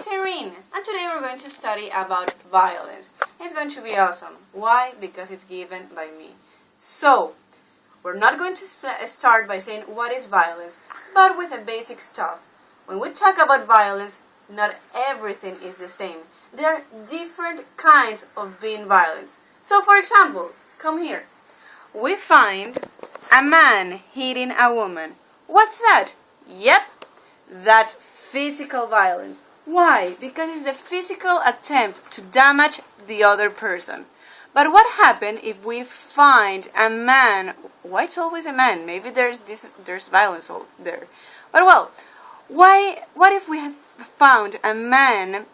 it's Irene, and today we're going to study about violence. It's going to be awesome. Why? Because it's given by me. So, we're not going to start by saying what is violence, but with the basic stuff. When we talk about violence, not everything is the same. There are different kinds of being violent. So, for example, come here. We find a man hitting a woman. What's that? Yep, that's physical violence. Why? Because it's the physical attempt to damage the other person. But what happens if we find a man? Why it's always a man? Maybe there's violence there. But well, what if we have found a man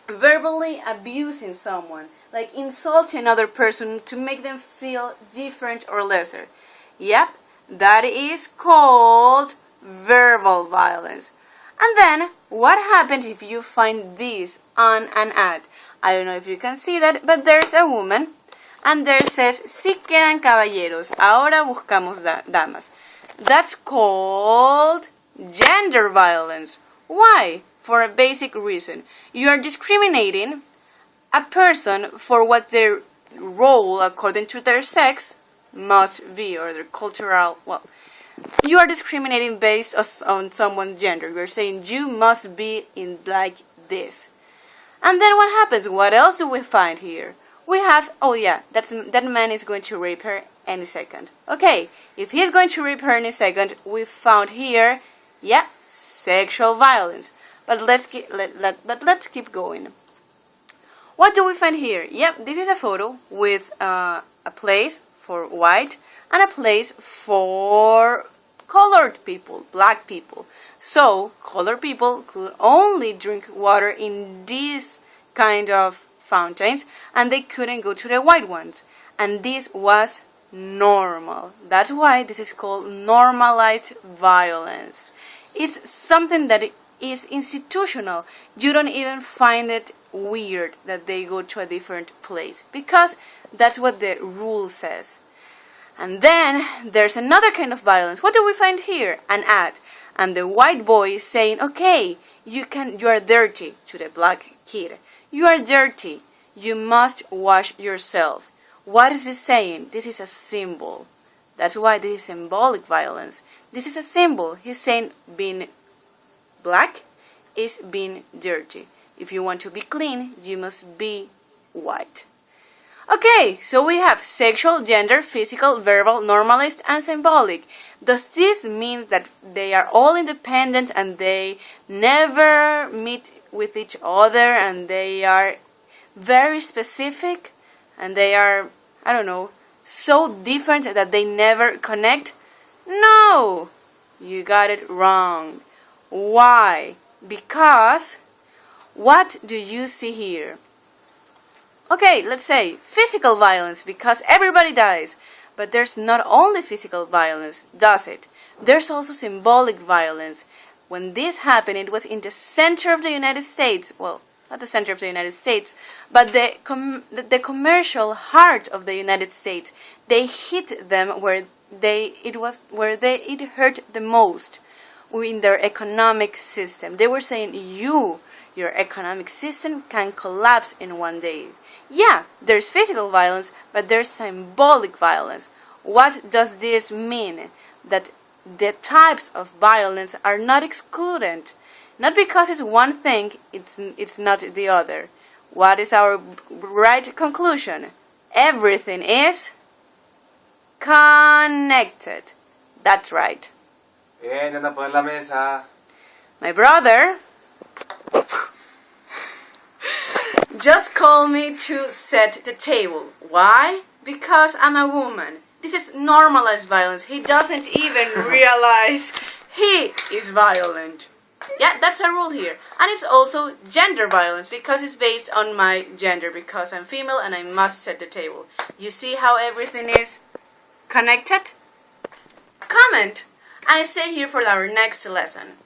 verbally abusing someone, like insulting another person to make them feel different or lesser? Yep, that is called verbal violence. And then, what happens if you find this on an ad? I don't know if you can see that, but there's a woman, and there says, "Si quedan caballeros, ahora buscamos damas." That's called gender violence. Why? For a basic reason. You are discriminating a person for what their role, according to their sex, must be, or their cultural, you are discriminating based on someone's gender. You're saying you must be in like this. And then what happens? What else do we find here? We have, that man is going to rape her any second. Okay, if he's going to rape her any second, we found here, sexual violence. But let's keep going. What do we find here? Yep, this is a photo with a place for white and a place for colored people, black people. So, colored people could only drink water in these kind of fountains, and they couldn't go to the white ones. And this was normal. That's why this is called normalized violence. It's something that is institutional. You don't even find it weird that they go to a different place, because that's what the rule says. And then there's another kind of violence. What do we find here? An ad. And the white boy is saying, okay, you are dirty, to the black kid. You are dirty. You must wash yourself. What is this saying? This is a symbol. That's why this is symbolic violence. This is a symbol. He's saying being black is being dirty. If you want to be clean, you must be white. Okay, so we have sexual, gender, physical, verbal, normalized, and symbolic. Does this mean that they are all independent and they never meet with each other and they are very specific and they are, so different that they never connect? No! You got it wrong. Why? Because what do you see here? Okay, let's say physical violence, because everybody dies. But there's not only physical violence, does it? There's also symbolic violence. When this happened, it was in the center of the United States. Well, not the center of the United States, but the commercial heart of the United States. They hit them where it hurt the most, in their economic system. They were saying, your economic system can collapse in one day. Yeah, there's physical violence, but there's symbolic violence. What does this mean? That the types of violence are not excluded. Not because it's one thing, it's not the other. What is our right conclusion? Everything is connected. That's right. Yan na po ang lamesa. My brother just called me to set the table. Why? Because I'm a woman. This is normalized violence. He doesn't even realize he is violent. Yeah, that's a rule here. And it's also gender violence, because it's based on my gender, because I'm female and I must set the table. You see how everything is connected? Comment! I stay here for our next lesson.